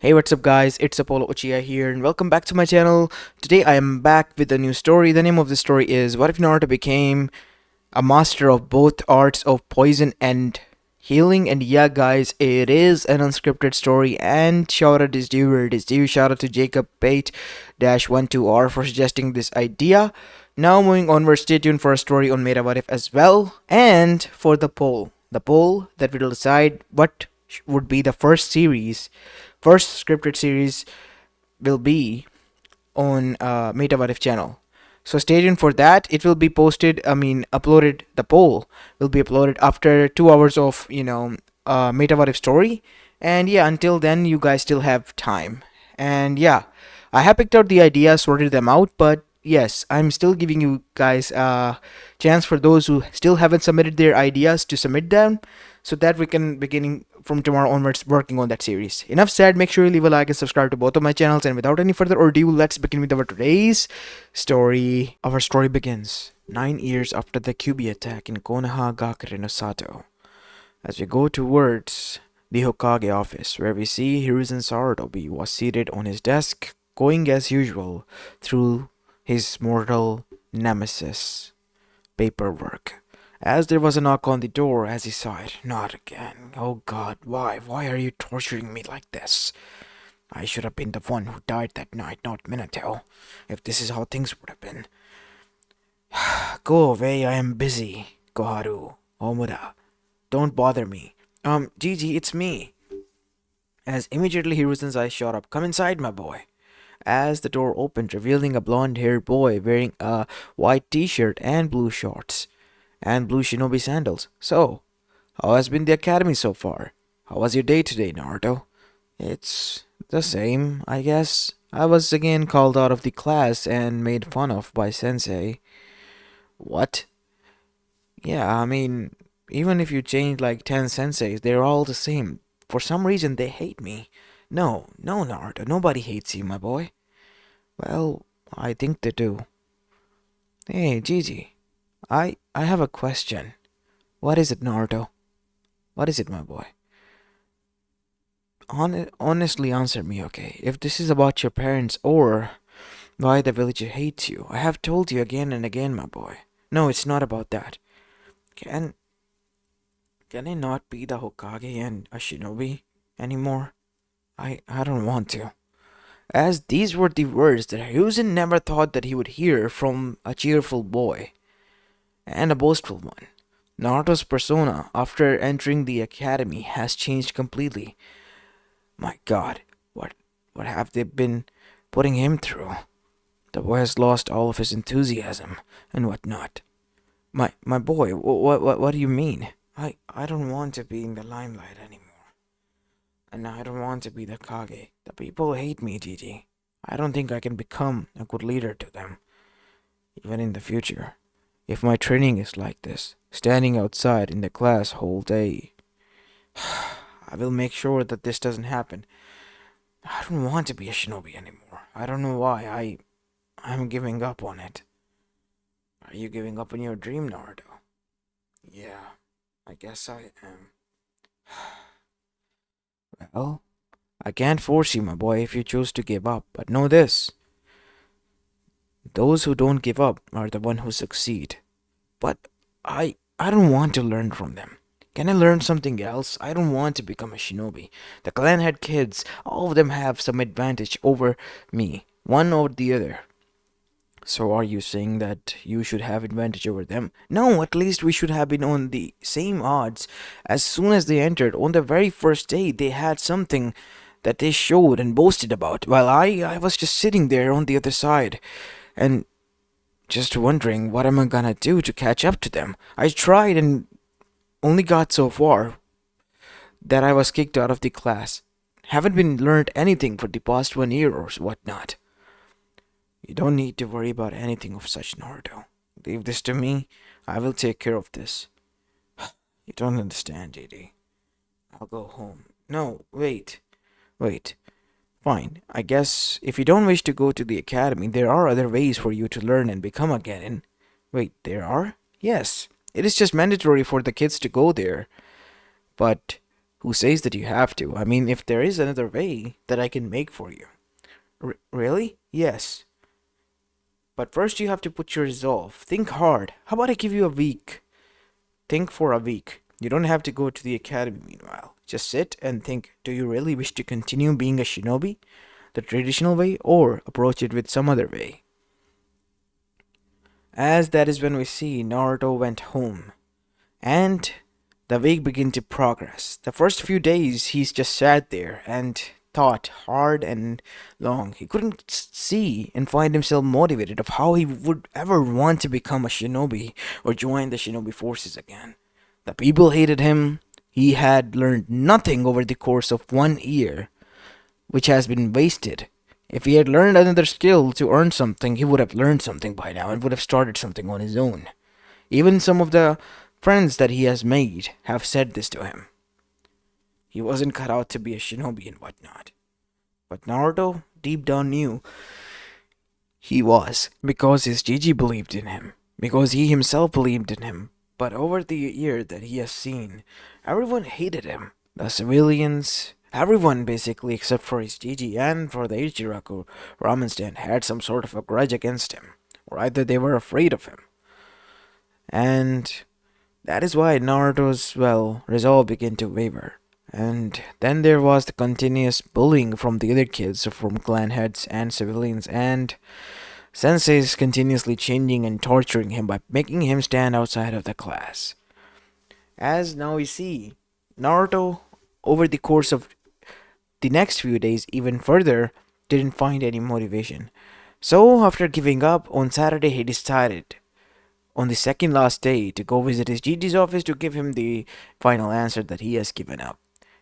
Hey, what's up guys, it's Apollo Uchiha here and welcome back to my channel. Today I am back with a new story. The name of the story is What If Naruto Became a Master of Both Arts of Poison and Healing. And yeah guys, it is an unscripted story and shout out is due where it is due. Shout out to Jacob 8-12R for suggesting this idea. Now moving onward, stay tuned for a story on Meta What If as well, and for the poll. The poll that will decide what would be the first scripted series will be on Meta What If channel. So stay tuned for that. It will be posted. Uploaded. The poll will be uploaded after 2 hours of Meta What If story. And yeah, until then, you guys still have time. And yeah, I have picked out the ideas, sorted them out, but yes, I'm still giving you guys a chance for those who still haven't submitted their ideas to submit them so that we can beginning from tomorrow onwards working on that series. Enough said, make sure you leave a like and subscribe to both of my channels, and without any further ado, let's begin with our today's story. Our story begins 9 years after the Kyubi attack in Konohagakure no Sato. As we go towards the Hokage office, where we see Hiruzen Sarutobi was seated on his desk, going as usual through his mortal nemesis paperwork. As there was a knock on the door, as he sighed, "Not again. Oh God, why? Why are you torturing me like this? I should have been the one who died that night, not Minato, if this is how things would have been. Go away, I am busy, Koharu, Omura. Don't bother me. Gigi, it's me." As immediately Hiruzen's eyes shot up, "Come inside, my boy." As the door opened, revealing a blonde-haired boy wearing a white t-shirt and blue shorts and blue shinobi sandals. "So, how has been the academy so far? How was your day today, Naruto?" "It's the same, I guess. I was again called out of the class and made fun of by sensei." "What?" "Yeah, even if you change like 10 senseis, they're all the same. For some reason, they hate me." "No, no, Naruto, nobody hates you, my boy." "Well, I think they do." "Hey, Gigi, I have a question." "What is it, Naruto?" "What is it, my boy?" Honestly answer me, okay? If this is about your parents or why the village hates you, I have told you again and again, my boy. No, it's not about that. Can can I not be the Hokage and a shinobi anymore? I don't want to. As these were the words that Hiruzen never thought that he would hear from a cheerful boy and a boastful one. Naruto's persona after entering the academy has changed completely. My God, what have they been putting him through? The boy has lost all of his enthusiasm and whatnot. My boy, what do you mean? I don't want to be in the limelight anymore. And I don't want to be the Kage. The people hate me, Gigi. I don't think I can become a good leader to them, even in the future. If my training is like this, standing outside in the class whole day, I will make sure that this doesn't happen. I don't want to be a shinobi anymore. I don't know why. I'm giving up on it." "Are you giving up on your dream, Naruto?" "Yeah, I guess I am." "Well, I can't force you, my boy, if you choose to give up, but know this. Those who don't give up are the ones who succeed. But I don't want to learn from them. Can I learn something else? I don't want to become a shinobi. The clan had kids. All of them have some advantage over me, one or the other." "So are you saying that you should have advantage over them?" "No, at least we should have been on the same odds. As soon as they entered, on the very first day, they had something that they showed and boasted about, while I was just sitting there on the other side and just wondering what am I gonna do to catch up to them. I tried and only got so far that I was kicked out of the class. Haven't been learned anything for the past 1 year or whatnot." "You don't need to worry about anything of such, Naruto. Leave this to me. I will take care of this." "You don't understand, JD. I'll go home." "No, wait. Wait. Fine. I guess if you don't wish to go to the academy, there are other ways for you to learn and become a genin." "Wait, there are?" "Yes. It is just mandatory for the kids to go there. But Who says that you have to? I mean, if there is another way that I can make for you. Really? Yes. But first you have to put your resolve. Think hard. How about I give you a week? Think for a week. You don't have to go to the academy meanwhile. Just sit and think, do you really wish to continue being a shinobi? The traditional way, or approach it with some other way? As that is when we see Naruto went home. And the week began to progress. The first few days he's just sat there and thought hard and long. He couldn't see and find himself motivated of how he would ever want to become a shinobi or join the shinobi forces again. The people hated him. He had learned nothing over the course of 1 year, which has been wasted. If he had learned another skill to earn something, he would have learned something by now and would have started something on his own. Even some of the friends that he has made have said this to him. He wasn't cut out to be a shinobi and whatnot. But Naruto deep down knew he was, because his Gigi believed in him, because he himself believed in him. But over the year that he has seen, everyone hated him. The civilians, everyone basically except for his Gigi and for the Ichiraku ramen stand had some sort of a grudge against him, or either they were afraid of him. And that is why Naruto's, resolve began to waver. And then there was the continuous bullying from the other kids, from clan heads and civilians, and senseis continuously changing and torturing him by making him stand outside of the class. As now we see, Naruto, over the course of the next few days, even further, didn't find any motivation. So, after giving up, on Saturday he decided, on the second last day, to go visit his Gigi's office to give him the final answer that he has given up.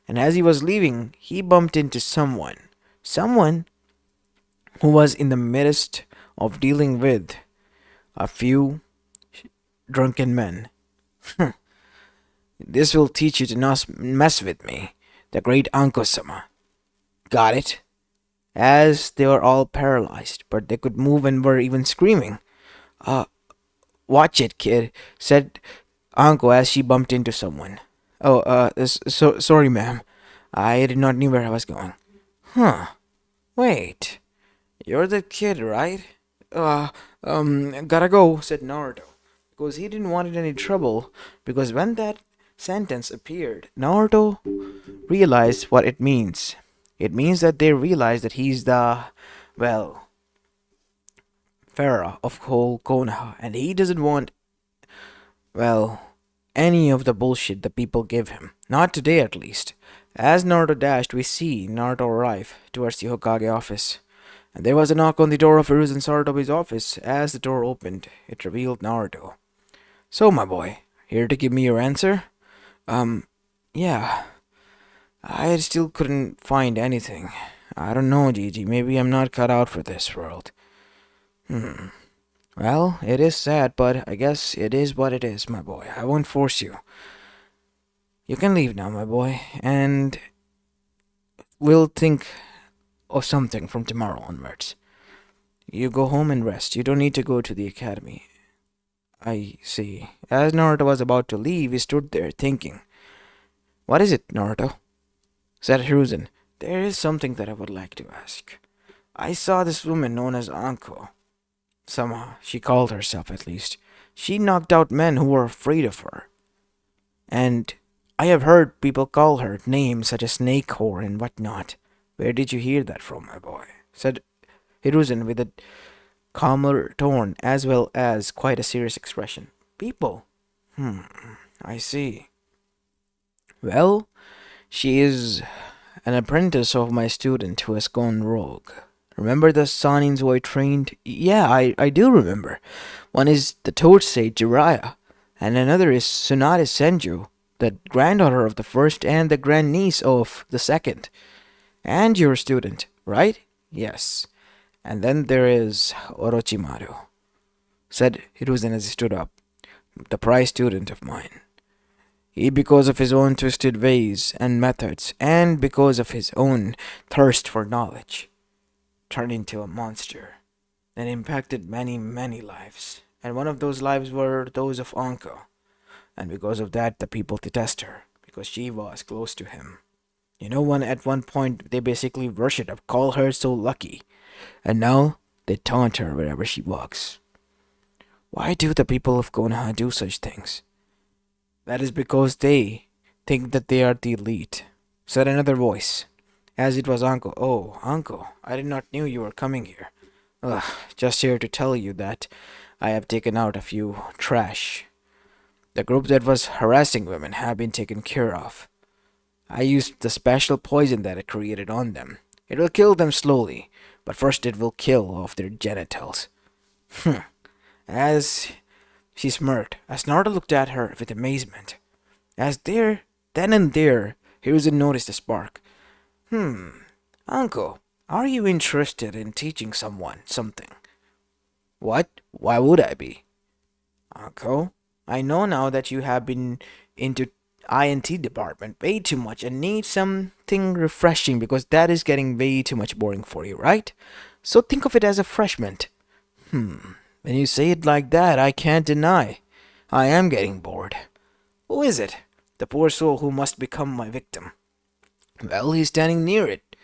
And as he was leaving, he bumped into someone who was in the midst of dealing with a few drunken men. This will teach you to not mess with me, the great Anko-sama. Got it? As they were all paralyzed, but they could move and were even screaming. Watch it, kid, said Anko as she bumped into someone. Oh, sorry, ma'am. I did not know where I was going. Huh. Wait. You're the kid, right? Gotta go, said Naruto. Because he didn't want any trouble. Because when that sentence appeared, Naruto realized what it means. It means that they realize that he's the, pharaoh of whole Konoha. And he doesn't want, any of the bullshit the people give him. Not today, at least. As Naruto dashed, we see Naruto arrive towards the Hokage office. And there was a knock on the door of Hiruzen Sarutobi's office. As the door opened, it revealed Naruto. So, my boy, here to give me your answer? Yeah. I still couldn't find anything. I don't know, Gigi. Maybe I'm not cut out for this world. Well, it is sad, but I guess it is what it is, my boy. I won't force you. You can leave now, my boy, and we'll think of something from tomorrow onwards. You go home and rest. You don't need to go to the academy. I see. As Naruto was about to leave, he stood there thinking. What is it, Naruto? Said Hiruzen. There is something that I would like to ask. I saw this woman known as Anko. Somehow, she called herself at least. She knocked out men who were afraid of her. And I have heard people call her names such as snake whore and whatnot. Where did you hear that from, my boy? Said Hiruzen with a calmer tone as well as quite a serious expression. People? I see. Well, she is an apprentice of my student who has gone rogue. Remember the Sanins who I trained? Yeah, I do remember. One is the Toad Sage Jiraiya, and another is Tsunade Senju, the granddaughter of the first and the grandniece of the second. And your student, right? Yes. And then there is Orochimaru, said Hiruzen as he stood up, the prize student of mine. He, because of his own twisted ways and methods, and because of his own thirst for knowledge, turned into a monster and impacted many, many lives. And one of those lives were those of Anko. And because of that, the people detest her. because she was close to him. At one point they basically worship her, call her so lucky, and now they taunt her wherever she walks. Why do the people of Konoha do such things? That is because they think that they are the elite, said another voice, as it was Anko. Oh, Anko, I did not knew you were coming here. Ugh, just here to tell you that I have taken out a few trash. The group that was harassing women have been taken care of. I used the special poison that I created on them. It will kill them slowly, but first it will kill off their genitals. As she smirked, as Naruto looked at her with amazement. Then and there, Hiruzen noticed a spark. Uncle, are you interested in teaching someone something? What? Why would I be? Uncle, I know now that you have been into INT department way too much and need something refreshing because that is getting way too much boring for you, right? So think of it as a refreshment. When you say it like that, I can't deny. I am getting bored. Who is it? The poor soul who must become my victim. Well, he's standing near it.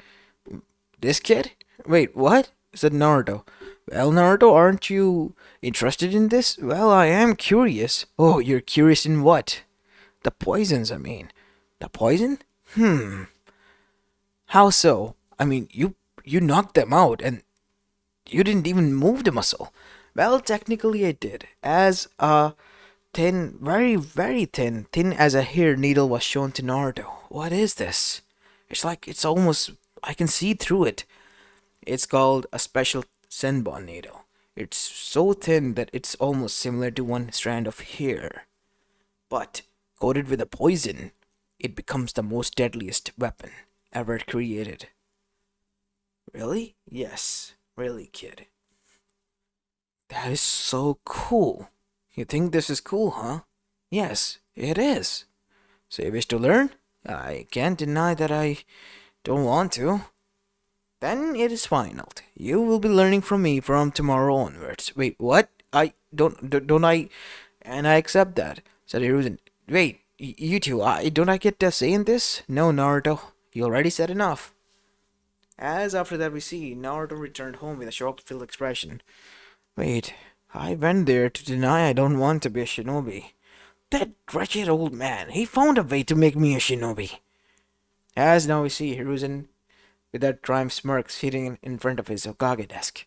This kid? Wait, what? Said Naruto. Well, Naruto, aren't you interested in this? Well, I am curious. Oh, you're curious in what? The poisons, I mean. The poison? How so? I mean, you knocked them out and you didn't even move the muscle. Well, technically I did. As a thin, very, very thin as a hair needle was shown to Naruto. What is this? It's almost, I can see through it. It's called a special senbon needle. It's so thin that it's almost similar to one strand of hair. But coated with a poison, it becomes the most deadliest weapon ever created. Really? Yes, really, kid. That is so cool. You think this is cool, huh? Yes, it is. So you wish to learn? I can't deny that I don't want to. Then it is final. You will be learning from me from tomorrow onwards. Wait, what? I don't I, and I accept that, said Hiruzen. Wait, you two, don't I get a say in this? No, Naruto, you already said enough. As after that we see, Naruto returned home with a shock-filled expression. Wait, I went there to deny I don't want to be a shinobi. That wretched old man, he found a way to make me a shinobi. As now we see Hiruzen with that triumph smirk sitting in front of his Hokage desk.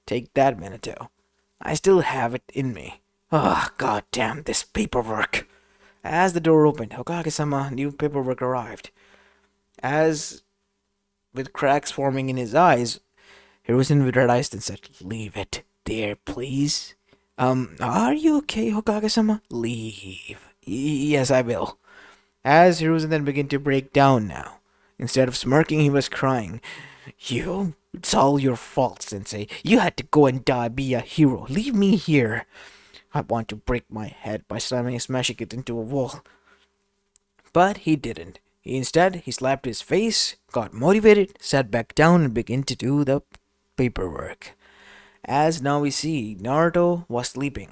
Take that, Minato. I still have it in me. Ah, god damn this paperwork. As the door opened, Hokage-sama new paperwork arrived. As with cracks forming in his eyes, Hiruzen realized and said, Leave it there, please. Are you okay, Hokage-sama? Leave. Yes, I will. As Hiruzen then began to break down now. Instead of smirking, he was crying. It's all your fault, Sensei. You had to go and die, be a hero. Leave me here. I want to break my head by smashing it into a wall. But he didn't. Instead, he slapped his face, got motivated, sat back down, and began to do the paperwork. As now we see, Naruto was sleeping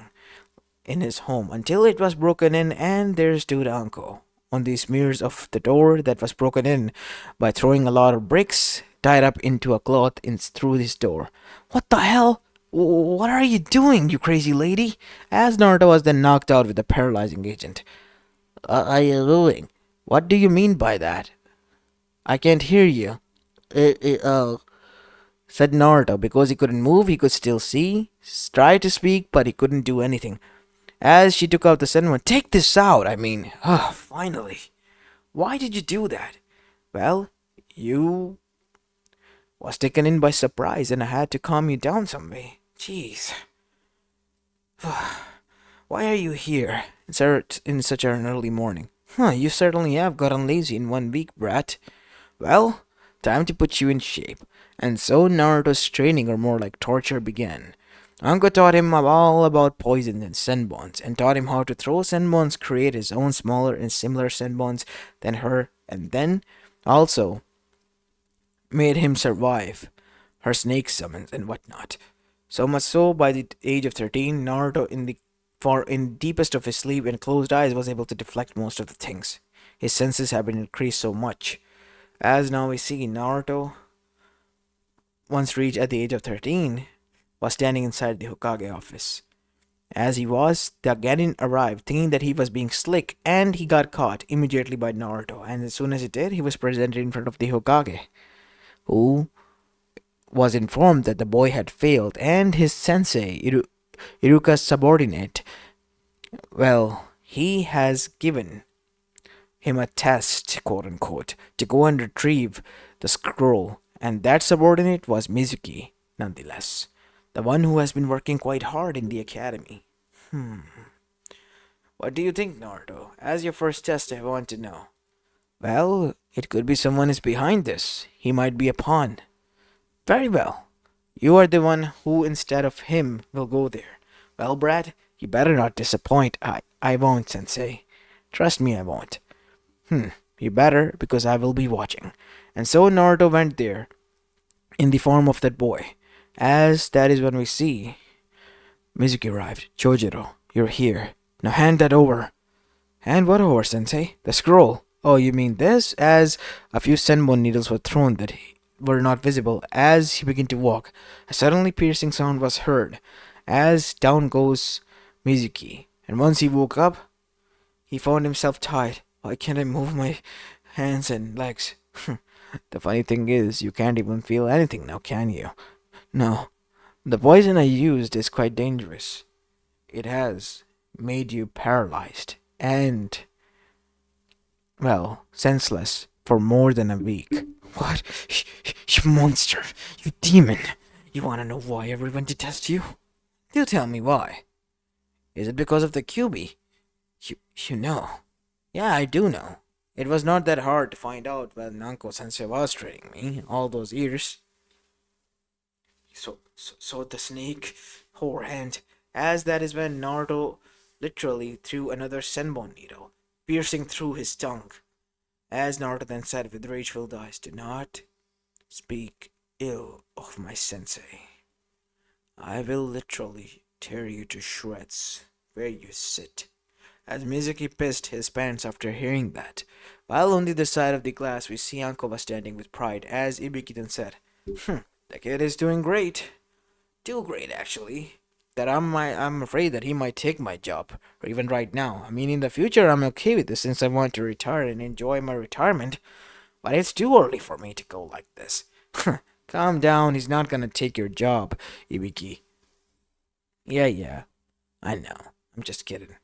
in his home until it was broken in, and there stood Anko on the smears of the door that was broken in by throwing a lot of bricks tied up into a cloth through this door. What the hell? What are you doing, you crazy lady? As Naruto was then knocked out with a paralyzing agent. Are you doing? What do you mean by that? I can't hear you. Said Naruto. Because he couldn't move, he could still see. Tried to speak, but he couldn't do anything. As she took out the senbon, take this out, finally. Why did you do that? Well, you was taken in by surprise and I had to calm you down some way. Jeez. Why are you here in such an early morning? You certainly have gotten lazy in 1 week, brat. Well, time to put you in shape. And so Naruto's training, or more like torture, began. Anko taught him all about poisons and senbons, and taught him how to throw senbons, create his own smaller and similar senbons than her, and then also made him survive her snake summons and whatnot. So much so, by the age of 13, Naruto, in deepest of his sleep and closed eyes, was able to deflect most of the things. his senses have been increased so much. As now we see Naruto, once reached at the age of 13, was standing inside the Hokage office. As he was, the Genin arrived, thinking that he was being slick, and he got caught immediately by Naruto. And as soon as he did, he was presented in front of the Hokage, who was informed that the boy had failed, and his sensei, Iruka's subordinate, well, he has given him a test, quote unquote, to go and retrieve the scroll, and that subordinate was Mizuki, nonetheless, the one who has been working quite hard in the academy. What do you think, Naruto? As your first test, I want to know. Well, it could be someone is behind this. He might be a pawn. Very well. You are the one who, instead of him, will go there. Well, Brad, you better not disappoint. I won't, Sensei. Trust me, I won't. You better, because I will be watching. And so Naruto went there, in the form of that boy. As that is when we see Mizuki arrived. Chojiro, you're here. Now hand that over. Hand what over, Sensei? The scroll. Oh, you mean this? As a few senbon needles were thrown that were not visible as he began to walk. A suddenly piercing sound was heard. As down goes Mizuki. And once he woke up, he found himself tied. Why can't I move my hands and legs? The funny thing is, you can't even feel anything now, can you? No. The poison I used is quite dangerous. It has made you paralyzed and, well, senseless for more than a week. What? You monster! You demon! You want to know why everyone detests you? Do tell me why. Is it because of the QB? You know. Yeah, I do know. It was not that hard to find out when Anko Sensei was training me all those years. So the snake, whore hand, as that is when Naruto literally threw another senbon needle, piercing through his tongue. As Naruto then said with rage-filled eyes, do not speak ill of my sensei. I will literally tear you to shreds where you sit. As Mizuki pissed his pants after hearing that, while on the other side of the glass we see Anko was standing with pride, as Ibiki then said, the kid is doing great. Too great, actually. That I'm afraid that he might take my job, or even right now. I mean, in the future, I'm okay with this since I want to retire and enjoy my retirement. But it's too early for me to go like this. Calm down, he's not gonna take your job, Ibiki. Yeah, I know. I'm just kidding.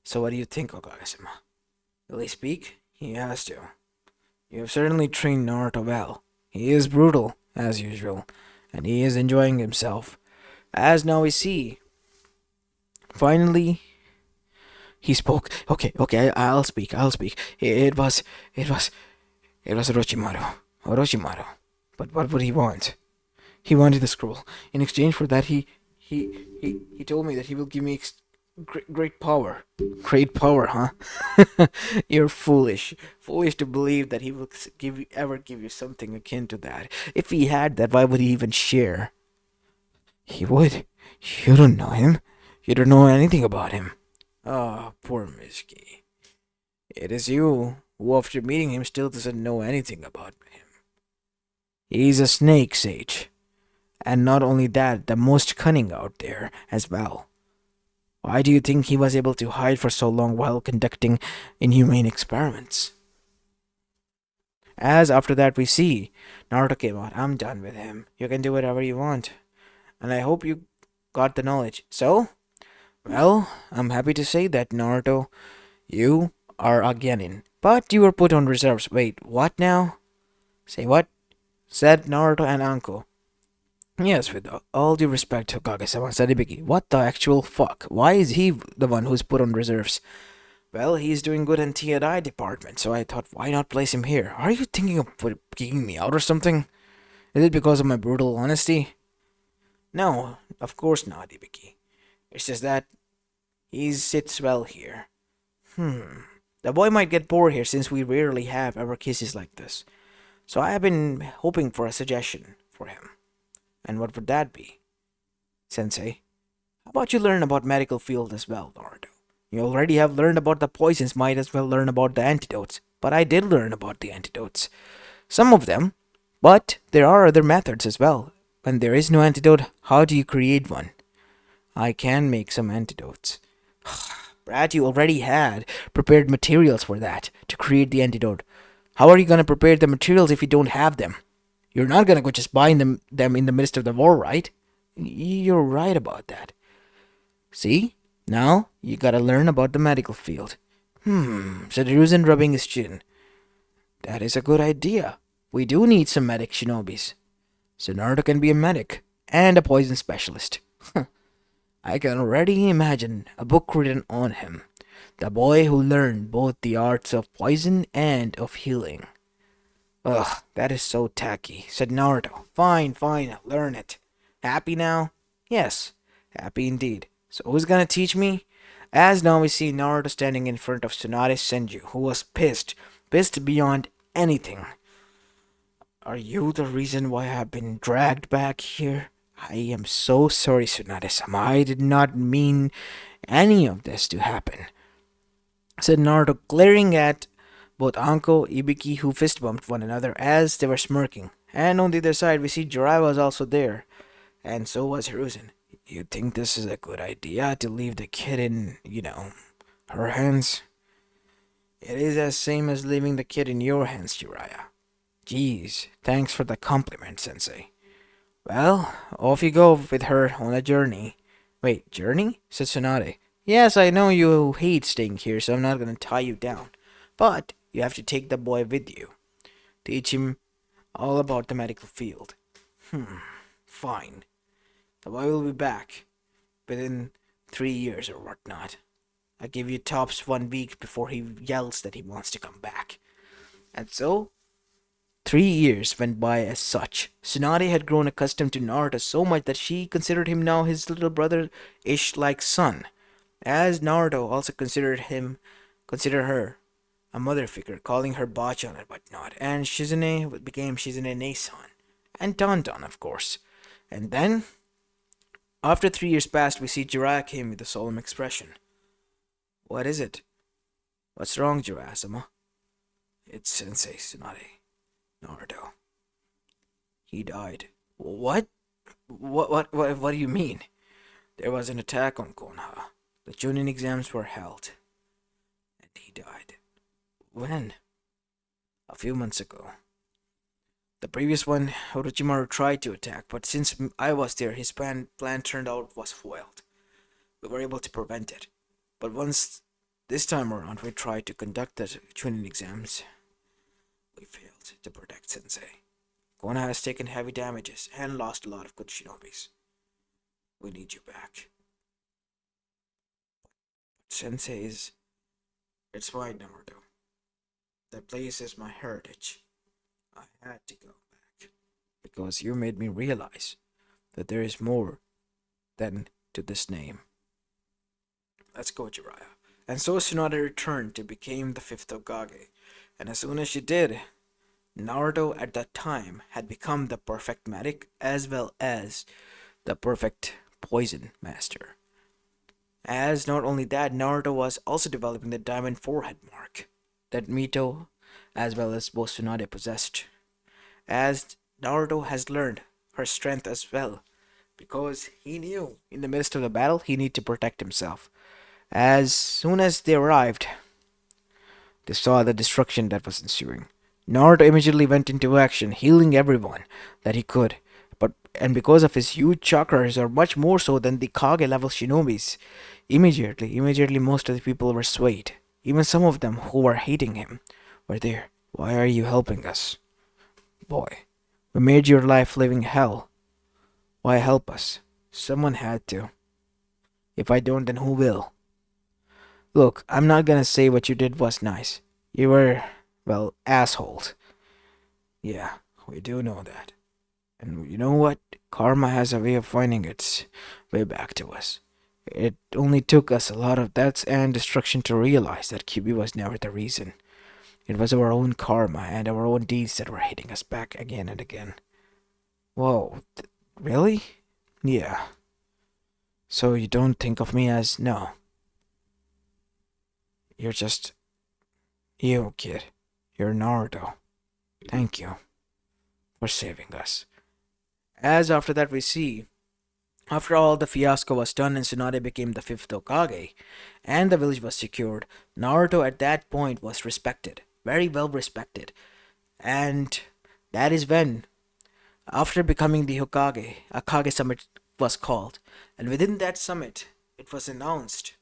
So what do you think, Okage-sama? Will he speak? He has to. You have certainly trained Naruto well. He is brutal, as usual, and he is enjoying himself. As now we see. Finally, he spoke. Okay, I'll speak. It was Orochimaru. But what would he want? He wanted the scroll. In exchange for that, he told me that he will give me great power. Great power, huh? You're foolish. Foolish to believe that he will ever give you something akin to that. If he had that, why would he even share? He would. You don't know him. You don't know anything about him. Ah, poor Mizuki. It is you who, after meeting him, still doesn't know anything about him. He's a snake, Sage. And not only that, the most cunning out there as well. Why do you think he was able to hide for so long while conducting inhumane experiments? As after that we see, Naruto came out. I'm done with him. You can do whatever you want. And I hope you got the knowledge. So, well, I'm happy to say that, Naruto, you are a genin. But you were put on reserves. Wait, what now? Say what? Said Naruto and Anko. Yes, with all due respect, Hokage-sama, said Ibiki. What the actual fuck? Why is he the one who's put on reserves? Well, he's doing good in T&I department, so I thought, why not place him here? Are you thinking of kicking me out or something? Is it because of my brutal honesty? No, of course not, Ibiki. It's just that he sits well here. The boy might get bored here since we rarely have our cases like this. So I have been hoping for a suggestion for him. And what would that be? Sensei, how about you learn about medical field as well, Naruto? You already have learned about the poisons, might as well learn about the antidotes. but I did learn about the antidotes. Some of them, but there are other methods as well. When there is no antidote, how do you create one? I can make some antidotes. Brad, you already had prepared materials for that to create the antidote. How are you gonna prepare the materials if you don't have them? You're not gonna go just buying them in the midst of the war, right? You're right about that. See? Now you gotta learn about the medical field. Said Hiruzen, rubbing his chin. That is a good idea. We do need some medic shinobis. So Naruto can be a medic and a poison specialist. I can already imagine a book written on him. The boy who learned both the arts of poison and of healing. Ugh, that is so tacky, said Naruto. Fine, fine, learn it. Happy now? Yes, happy indeed. So who's gonna teach me? As now we see Naruto standing in front of Tsunade Senju, who was pissed beyond anything. Are you the reason why I've been dragged back here? I am so sorry, Tsunade-sama. I did not mean any of this to happen, said Naruto, glaring at both Anko and Ibiki, who fist bumped one another as they were smirking. And on the other side, we see Jiraiya was also there, and so was Hiruzen. You think this is a good idea to leave the kid in, her hands? It is as same as leaving the kid in your hands, Jiraiya. Geez, thanks for the compliment, Sensei. Well, off you go with her on a journey. Wait, journey? Said Tsunade. Yes, I know you hate staying here, so I'm not gonna tie you down. But you have to take the boy with you. Teach him all about the medical field. Fine. The boy will be back within 3 years or whatnot. I give you tops 1 week before he yells that he wants to come back. And so, 3 years went by as such. Tsunade had grown accustomed to Naruto so much that she considered him now his little brother-ish like son, as Naruto also considered her a mother figure, calling her Bachan and whatnot, and Shizune became Shizune Nei-san, and Dandan, of course. And then, after 3 years passed, we see Jiraiya came with a solemn expression. What is it? What's wrong, Jiraiya-sama? It's Sensei Tsunade. Naruto. He died. What? What do you mean? There was an attack on Konoha. The Chunin exams were held. And he died. When? A few months ago. The previous one, Orochimaru tried to attack, but since I was there, his plan turned out was foiled. We were able to prevent it. But once this time around we tried to conduct the Chunin exams, we failed to protect Sensei. Konoha has taken heavy damages and lost a lot of good shinobis. We need you back. But Sensei is... It's fine, Naruto. That place is my heritage. I had to go back. Because you made me realize that there is more than to this name. Let's go, Jiraiya. And so Tsunade returned to become the 5th Hokage. And as soon as she did, Naruto at that time had become the perfect medic as well as the perfect poison master. As not only that, Naruto was also developing the diamond forehead mark that Mito as well as both Tsunade possessed. As Naruto has learned her strength as well, because he knew in the midst of the battle he needed to protect himself. As soon as they arrived, they saw the destruction that was ensuing. Naruto immediately went into action, healing everyone that he could. And because of his huge chakras, or much more so than the Kage level shinobis, immediately most of the people were swayed. Even some of them who were hating him were there. Why are you helping us? Boy, we made your life living hell. Why help us? Someone had to. If I don't, then who will? Look, I'm not gonna say what you did was nice. You were, well, assholes. Yeah, we do know that. And you know what? Karma has a way of finding its way back to us. It only took us a lot of deaths and destruction to realize that QB was never the reason. It was our own karma and our own deeds that were hitting us back again and again. Whoa, really? Yeah. So you don't think of me as... No. You're just... You, kid. You're Naruto. Thank you for saving us. As after that we see, after all the fiasco was done and Tsunade became the fifth Hokage, and the village was secured, Naruto at that point was respected, very well respected. And that is when, after becoming the Hokage, a Kage summit was called. And within that summit, it was announced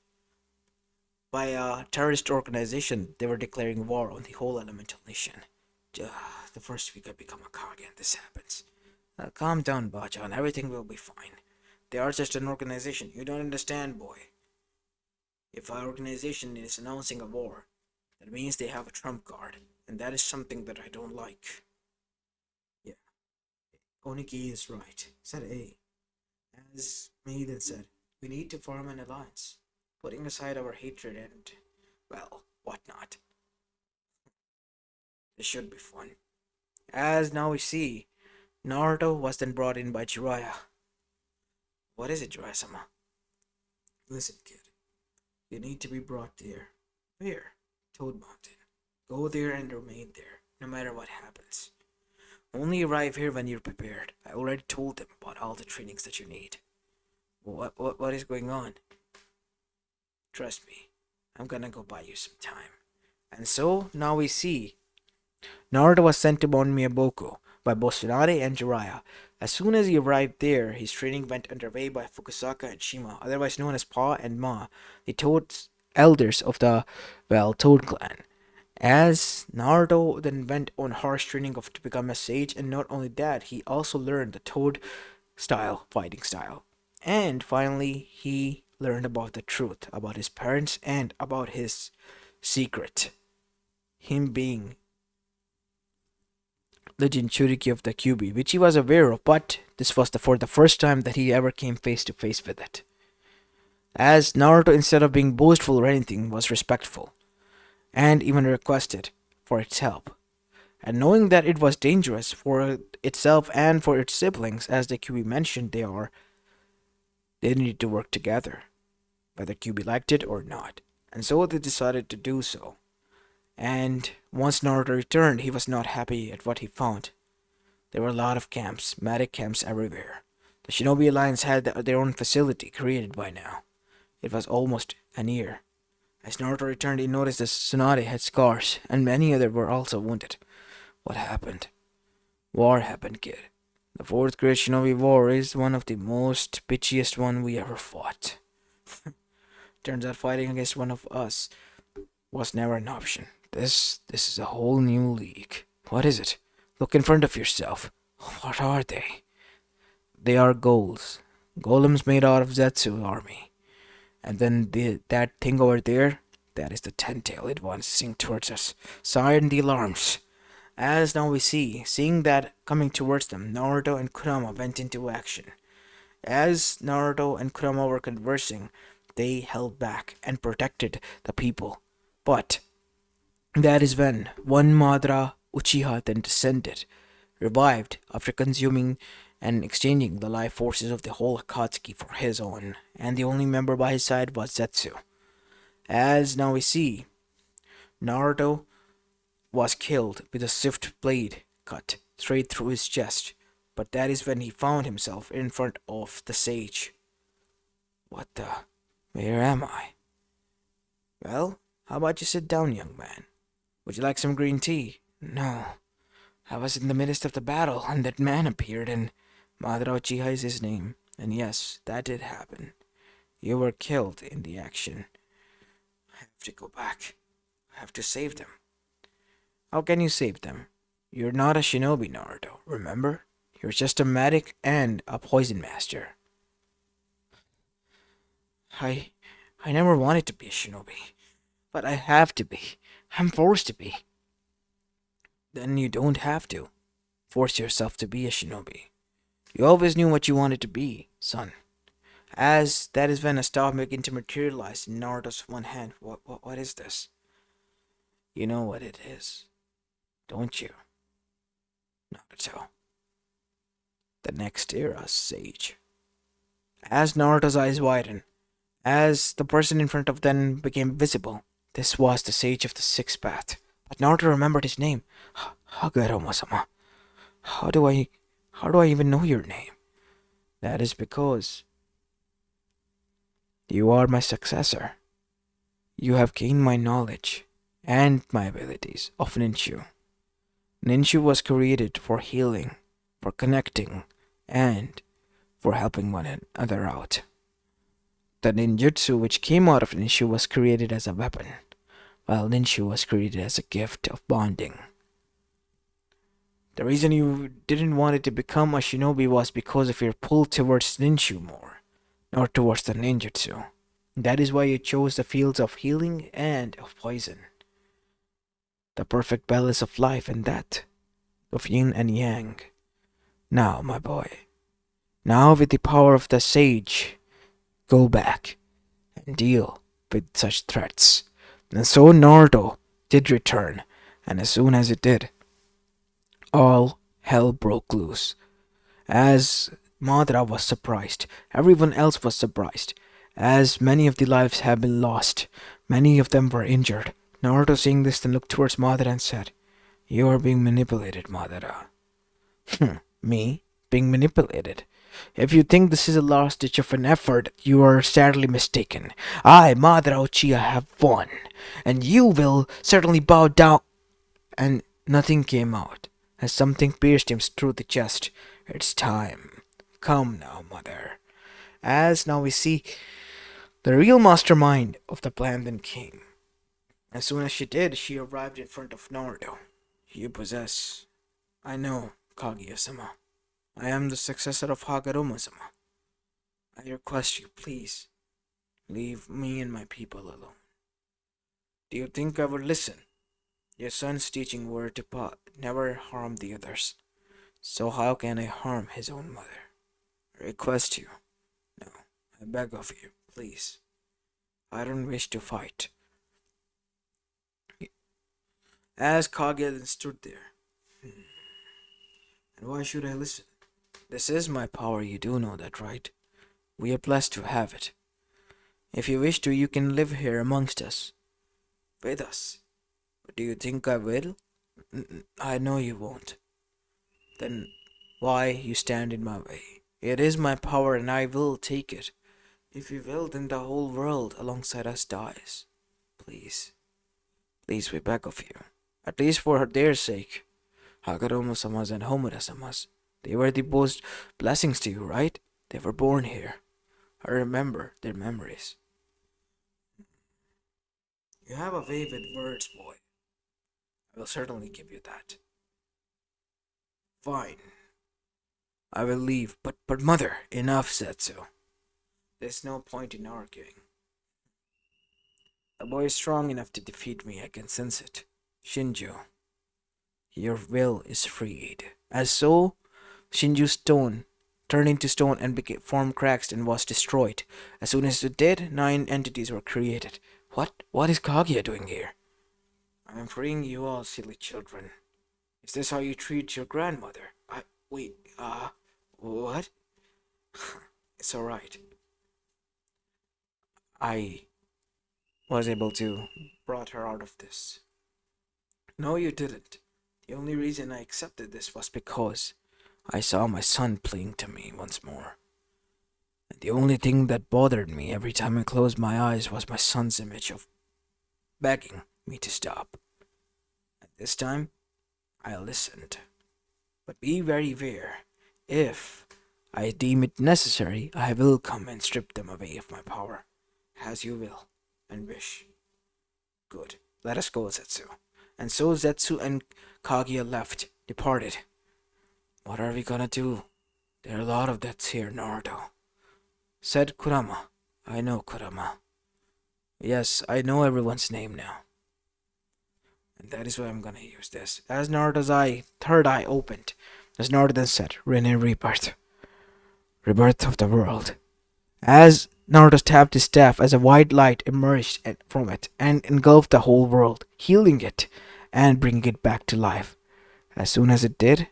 by a terrorist organization they were declaring war on the whole elemental nation. The first week I become a Kage and this happens. Calm down, Bajan. Everything will be fine. They are just an organization. You don't understand, boy. If our organization is announcing a war, that means they have a trump card. And that is something that I don't like. Yeah, Oniki is right. Said A. As Maiden said, we need to form an alliance, putting aside our hatred and, well, whatnot. This should be fun. As now we see, Naruto was then brought in by Jiraiya. What is it, Jiraiya-sama? Listen, kid. You need to be brought there. Where? Toad Mountain. Go there and remain there, no matter what happens. Only arrive here when you're prepared. I already told them about all the trainings that you need. What is going on? Trust me, I'm gonna go buy you some time. And so, now we see, Naruto was sent to Mount Miyaboku by both Tsunade and Jiraiya. As soon as he arrived there, his training went underway by Fukusaka and Shima, otherwise known as Pa and Ma, the Toad elders of the, well, Toad clan. As Naruto then went on harsh training to become a sage, and not only that, he also learned the Toad style, fighting style. And finally, he learned about the truth, about his parents, and about his secret. Him being the Jinchuriki of the Kyuubi, which he was aware of, but this was for the first time that he ever came face to face with it. As Naruto, instead of being boastful or anything, was respectful, and even requested for its help. And knowing that it was dangerous for itself and for its siblings, as the Kyuubi mentioned they needed to work together, whether Kyuubi liked it or not. And so they decided to do so. And once Naruto returned, he was not happy at what he found. There were a lot of camps, medic camps everywhere. The Shinobi Alliance had their own facility created by now. It was almost a year. As Naruto returned, he noticed that Tsunade had scars, and many others were also wounded. What happened? War happened, kid. The fourth Great Shinobi War is one of the most bitchiest one we ever fought. Turns out fighting against one of us was never an option. This is a whole new league. What is it? Look in front of yourself. What are they? They are ghouls. Golems made out of Zetsu army. And then that thing over there, that is the ten-tail. It wants to sing towards us. Siren the alarms. As now we see, seeing that coming towards them, Naruto and Kurama went into action. As Naruto and Kurama were conversing, they held back and protected the people. But that is when one Madara Uchiha then descended, revived after consuming and exchanging the life forces of the whole Akatsuki for his own, and the only member by his side was Zetsu. As now we see, Naruto was killed with a swift blade cut straight through his chest, but that is when he found himself in front of the sage. What the? Where am I? Well, how about you sit down, young man? Would you like some green tea? No. I was in the midst of the battle, and that man appeared, and Madara Uchiha is his name. And yes, that did happen. You were killed in the action. I have to go back. I have to save them. How can you save them? You're not a shinobi, Naruto, remember? You're just a medic and a poison master. I never wanted to be a shinobi, but I have to be. I'm forced to be. Then you don't have to force yourself to be a shinobi. You always knew what you wanted to be, son. As that is when a star began to materialize in Naruto's one hand. What is this? You know what it is, don't you, Naruto? The next era sage. As Naruto's eyes widened, as the person in front of them became visible, this was the sage of the sixth path, But Naruto remembered his name. Hagoromo-sama. How do I how do I even know your name? That is because you are my successor. You have gained my knowledge and my abilities of Ninshu. Ninshu was created for healing, for connecting, and for helping one another out. The ninjutsu which came out of Ninshu was created as a weapon, while Ninshu was created as a gift of bonding. The reason you didn't want it to become a shinobi was because of your pull towards Ninshu more, not towards the ninjutsu. That is why you chose the fields of healing and of poison. The perfect balance of life and death, of yin and yang. Now, my boy, now with the power of the sage, go back and deal with such threats. And so Naruto did return, and as soon as it did, all hell broke loose. As Madara was surprised, everyone else was surprised, as many of the lives have been lost, many of them were injured. Naruto seeing this then looked towards Madara and said, "You are being manipulated, Madara." Me? Being manipulated? If you think this is a last ditch of an effort, you are sadly mistaken. I, Madara Uchiha, have won, and you will certainly bow down. And nothing came out, as something pierced him through the chest. It's time. Come now, mother. As now we see the real mastermind of the plan then came. As soon as she did, she arrived in front of Naruto. You possess. I know, Kaguya-sama. I am the successor of Hagoromo-sama. I request you, please, leave me and my people alone. Do you think I would listen? Your son's teaching were to never harm the others. So how can I harm his own mother? I request you. No, I beg of you, please. I don't wish to fight. As Kaguya then stood there. And why should I listen? This is my power, you do know that, right? We are blessed to have it. If you wish to, you can live here amongst us. With us. But do you think I will? I know you won't. Then why you stand in my way? It is my power and I will take it. If you will, then the whole world alongside us dies. Please. Please, we beg of you. At least for their sake. Hagoromo-sama's and Homura-sama's. They were the most blessings to you, right? They were born here. I remember their memories. You have a way with words, boy. I will certainly give you that. Fine. I will leave, but mother, enough said so. There's no point in arguing. The boy is strong enough to defeat me, I can sense it. Shinju, your will is freed. As so, Shinju's stone turned into stone and formed cracks and was destroyed. As soon as it did, 9 entities were created. What is Kaguya doing here? I am freeing you all, silly children. Is this how you treat your grandmother? Wait, what? It's alright. I was able to brought her out of this. No, you didn't. The only reason I accepted this was because I saw my son playing to me once more. And the only thing that bothered me every time I closed my eyes was my son's image of begging me to stop. At this time, I listened. But be very aware. If I deem it necessary, I will come and strip them away of my power. As you will and wish. Good. Let us go, Zetsu. And so Zetsu and Kaguya departed. What are we gonna do? There are a lot of deaths here, Naruto. Said Kurama. I know, Kurama. Yes, I know everyone's name now. And that is why I'm gonna use this. As Naruto's third eye opened, as Naruto then said, Rinne Rebirth. Rebirth of the world. As Naruto tapped his staff, as a white light emerged from it and engulfed the whole world, healing it and bringing it back to life. As soon as it did,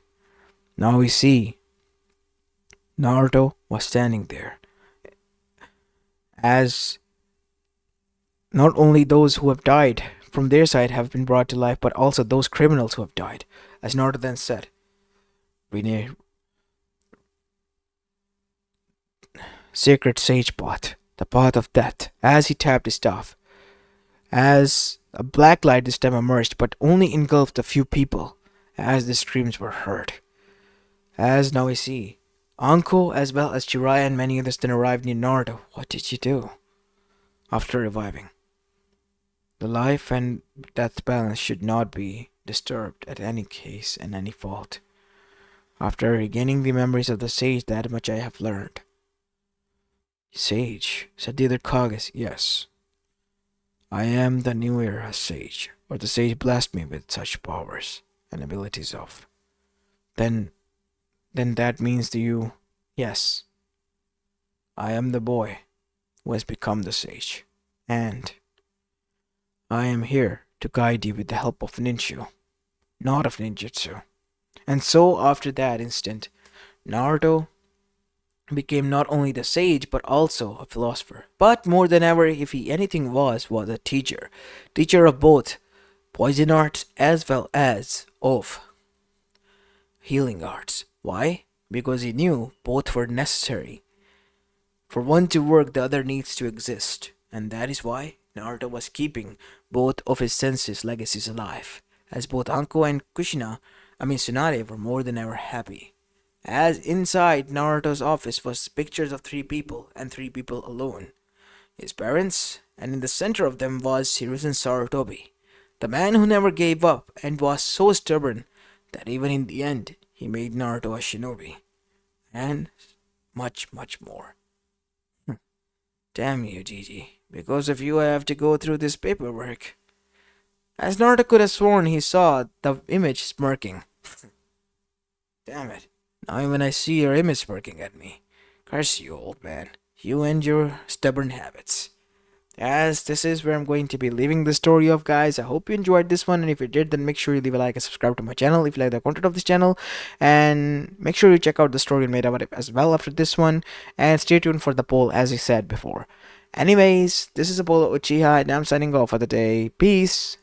now we see Naruto was standing there. As not only those who have died from their side have been brought to life, but also those criminals who have died. As Naruto then said, Rene, sacred sage path, the path of death, as he tapped his staff. As a black light this time emerged, but only engulfed a few people, as the screams were heard. As now we see, Anko as well as Jiraiya and many others then arrived near Naruto. What did you do? After reviving. The life and death balance should not be disturbed at any case and any fault. After regaining the memories of the sage, that much I have learned. Sage, said the other Kages. Yes. I am the new era sage, or the sage blessed me with such powers and abilities of. Then that means to you, yes. I am the boy who has become the sage, and I am here to guide you with the help of ninju, not of ninjutsu. And so after that instant, Naruto became not only the sage but also a philosopher. But more than ever, if he anything was a teacher. Teacher of both poison arts as well as of healing arts. Why? Because he knew both were necessary. For one to work, the other needs to exist. And that is why Naruto was keeping both of his senses legacies alive. As both Anko and Tsunade were more than ever happy. As inside Naruto's office was pictures of three people and three people alone. His parents, and in the center of them was Hiruzen Sarutobi, the man who never gave up and was so stubborn that even in the end he made Naruto a shinobi. And much, much more. Damn you, Gigi. Because of you I have to go through this paperwork. As Naruto could have sworn he saw the image smirking. Damn it. Now even I see your image smirking at me. Curse you, old man. You and your stubborn habits. As this is where I'm going to be leaving the story of, guys. I hope you enjoyed this one, and if you did, then make sure you leave a like and subscribe to my channel if you like the content of this channel, and make sure you check out the story made about it as well after this one, and stay tuned for the poll as I said before. Anyways, this is Apollo Uchiha, and I'm signing off for the day. Peace.